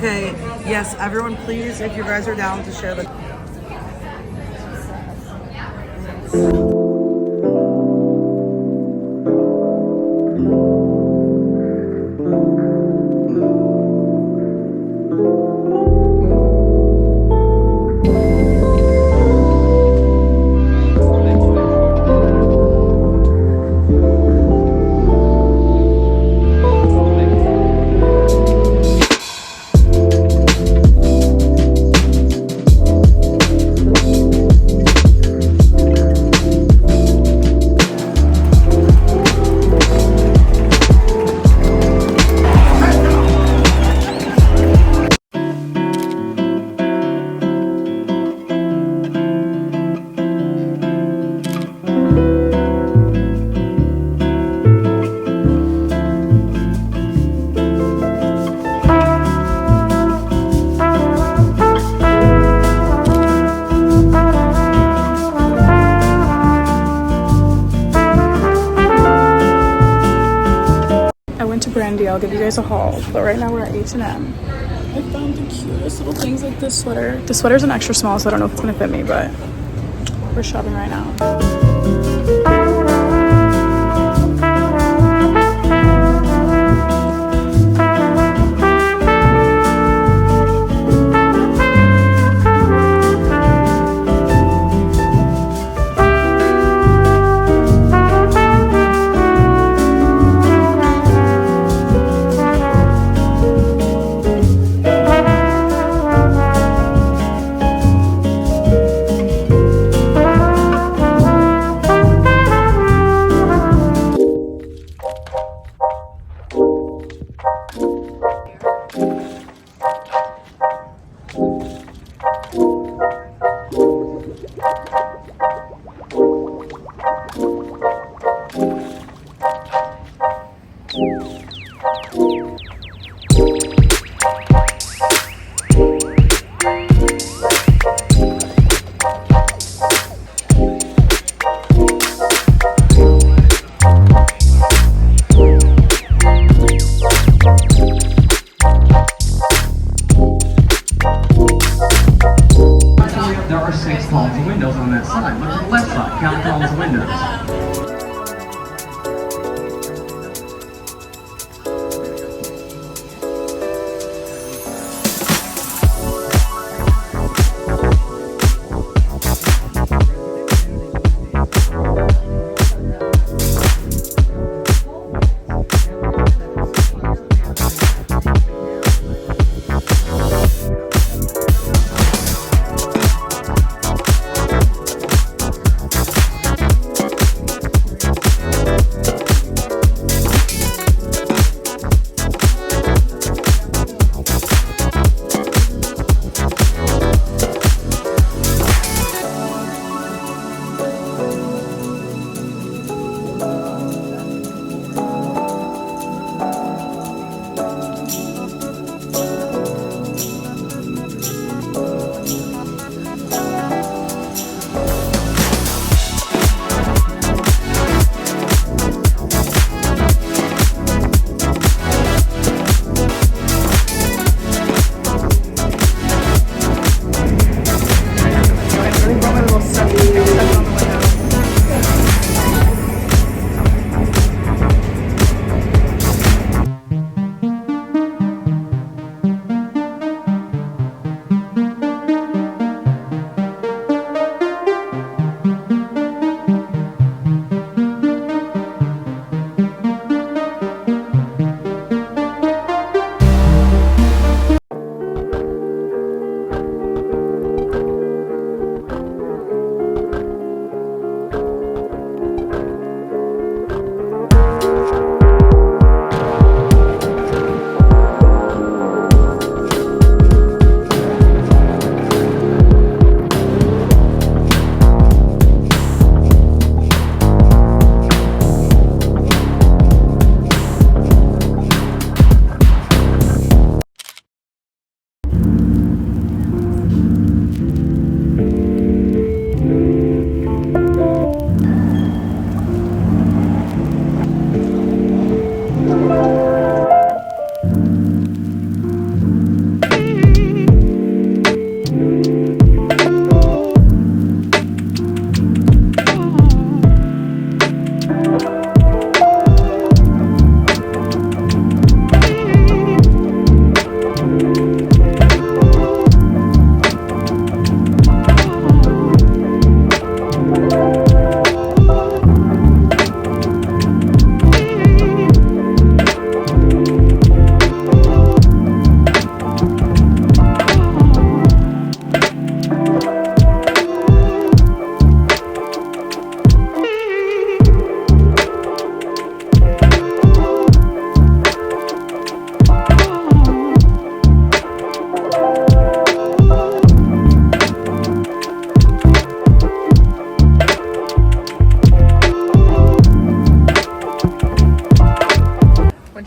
Okay, yes, everyone please, if you guys are down to share the... I'll give you guys a haul, but right now we're at H&M. I found the cutest little things like this sweater. The sweater's an extra small, so I don't know if it's gonna fit me, but we're shopping right now.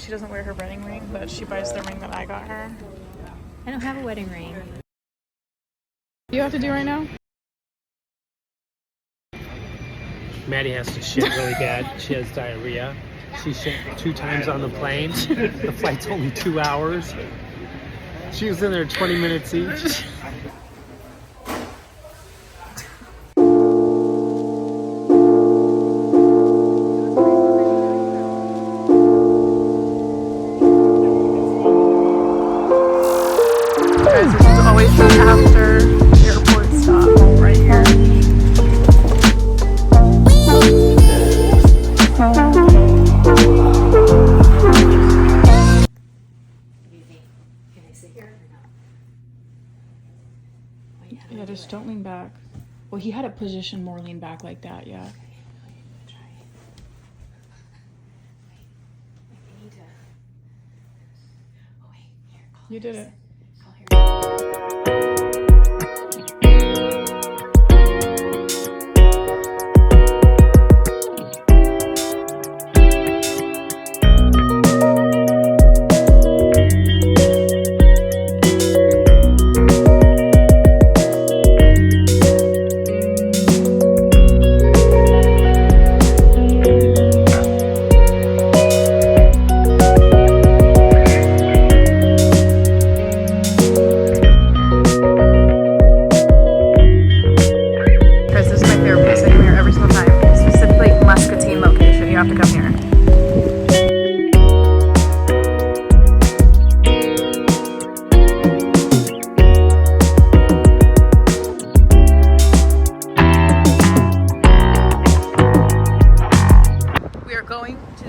she doesn't wear her wedding ring, but she buys the ring that I got her. I don't have a wedding ring. What do you have to do right now? Maddie has to shit really bad. She has diarrhea. She shit 2 times on the plane. The flight's only 2 hours. She was in there 20 minutes each. Guys, this is always the after airport stop right here. Yeah, just don't lean back. Well, he had it positioned more lean back like that, yeah. You did it.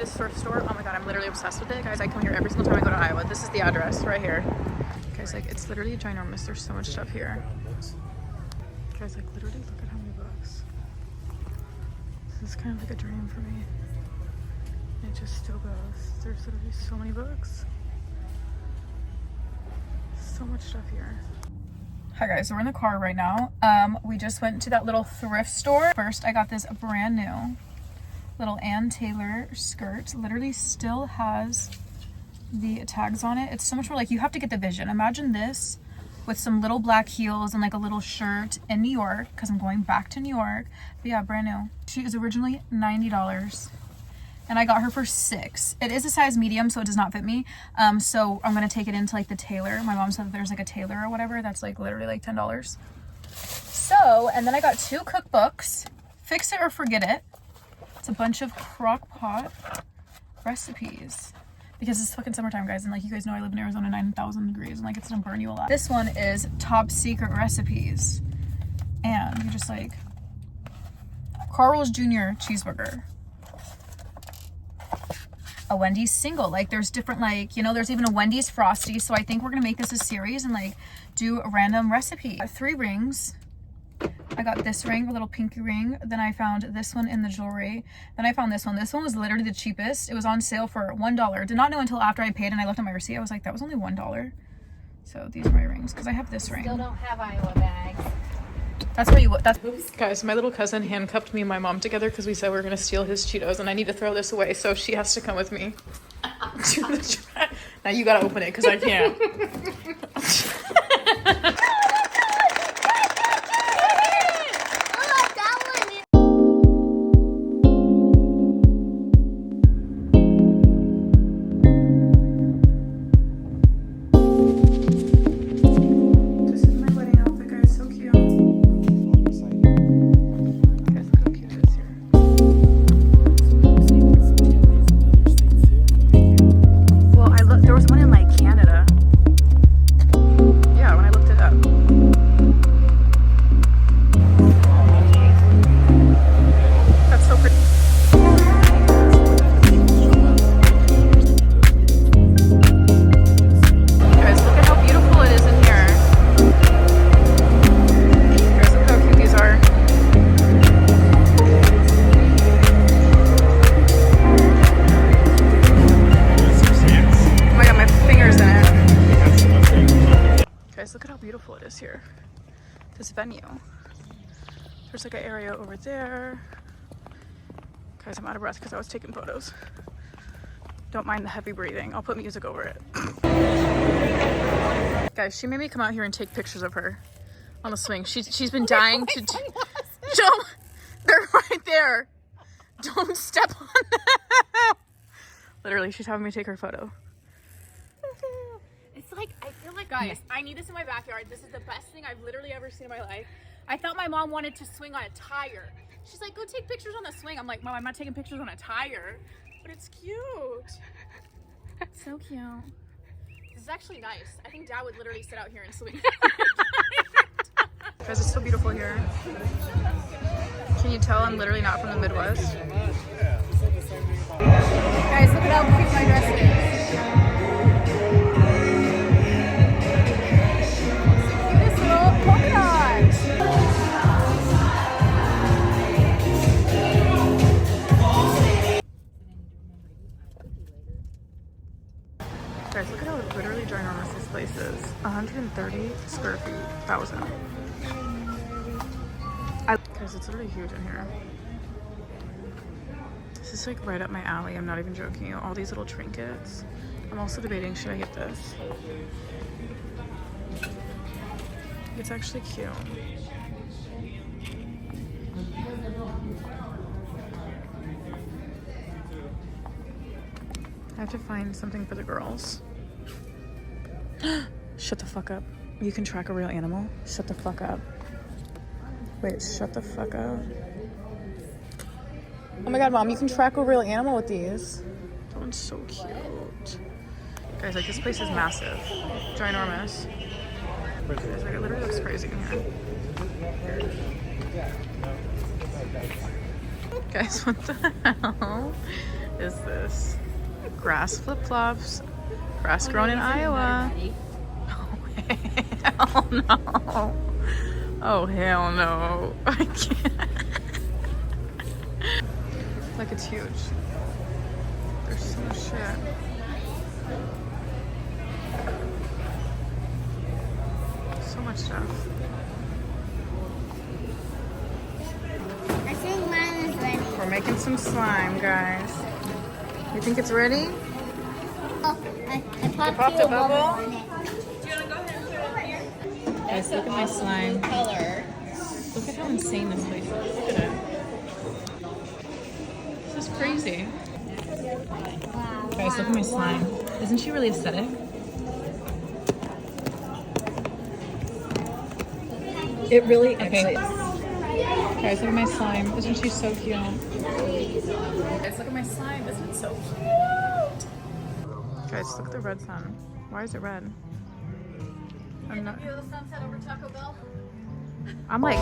Thrift store. Oh my god, I'm literally obsessed with it. Guys, I come here every single time I go to Iowa. This is the address right here. Guys, like, it's literally ginormous. There's so much stuff here. Guys, like, literally look at how many books. This is kind of like a dream for me. And it just still goes. There's literally so many books. So much stuff here. Hi guys, so we're in the car right now. We just went to that little thrift store. First, I got this brand new little Ann Taylor skirt. Literally still has the tags on it. It's so much more like, you have to get the vision. Imagine this with some little black heels and like a little shirt in New York, because I'm going back to New York. But yeah, brand new. She is originally $90 and I got her for $6. It is a size medium, so it does not fit me. So I'm gonna take it into like the tailor. My mom said that there's like a tailor or whatever that's like literally like $10. So, and then I got 2 cookbooks, Fix It or Forget It. It's a bunch of crock pot recipes because it's fucking summertime, guys, and like you guys know, I live in Arizona, 9,000 degrees, and like it's gonna burn you a lot. This one is Top Secret Recipes, and you just like Carl's Jr. cheeseburger, a Wendy's single. Like there's different, like, you know, there's even a Wendy's Frosty. So I think we're gonna make this a series and like do a random recipe. 3 rings. I got this ring, a little pinky ring. Then I found this one in the jewelry. Then I found this one. This one was literally the cheapest. It was on sale for $1. Did not know until after I paid and I looked at my receipt. I was like, that was only $1. So these are my rings because I have this ring. Still don't have Iowa bags. That's where you look. That's, guys, my little cousin handcuffed me and my mom together because we said we were gonna steal his Cheetos and I need to throw this away, so she has to come with me to the trash. Now you gotta open it because I can't. Here, this venue. There's like an area over there. Guys, I'm out of breath because I was taking photos. Don't mind the heavy breathing. I'll put music over it. Guys, she made me come out here and take pictures of her on the swing. She's been dying to do. Don't. They're right there. Don't step on them. Literally, she's having me take her photo. It's like, I feel like, Guys, I need this in my backyard. This is the best thing I've literally ever seen in my life. I thought my mom wanted to swing on a tire. She's like, go take pictures on the swing. I'm like, Mom, I'm not taking pictures on a tire. But it's cute. So cute. This is actually nice. I think Dad would literally sit out here and swing. Guys, it's so beautiful here. Can you tell I'm literally not from the Midwest? Guys, look at how cute my dress is. Cutest little polka dot. Guys, look at how literally ginormous this place is. 130 square feet, 1,000. Guys, it's literally huge in here. This is like right up my alley. I'm not even joking you. All these little trinkets. I'm also debating, should I get this? It's actually cute. I have to find something for the girls. Shut the fuck up. You can track a real animal? Shut the fuck up. Wait, shut the fuck up. Oh my god, Mom, you can track a real animal with these. That one's so cute. Guys, like this place is massive. Ginormous. Guys, like it literally looks crazy in here. Guys, what the hell is this? Grass flip-flops. Grass grown in Iowa. Oh, hell no. Oh, hell no. I can't. Like, it's huge. There's so much shit. So much stuff. I think mine is ready. We're making some slime, guys. You think it's ready? Oh, I popped, popped you a bubble? on it. Guys, look at my slime. color. Look at how insane this place is. Look at it. This is crazy. Guys, look at my slime. Isn't she really aesthetic? It really Okay. Guys, look at my slime. Isn't she so cute? Guys, look at my slime. Isn't it so cute? Guys, look at the red sun. Why is it red? I'm not. View of the sunset over Taco Bell. I'm like.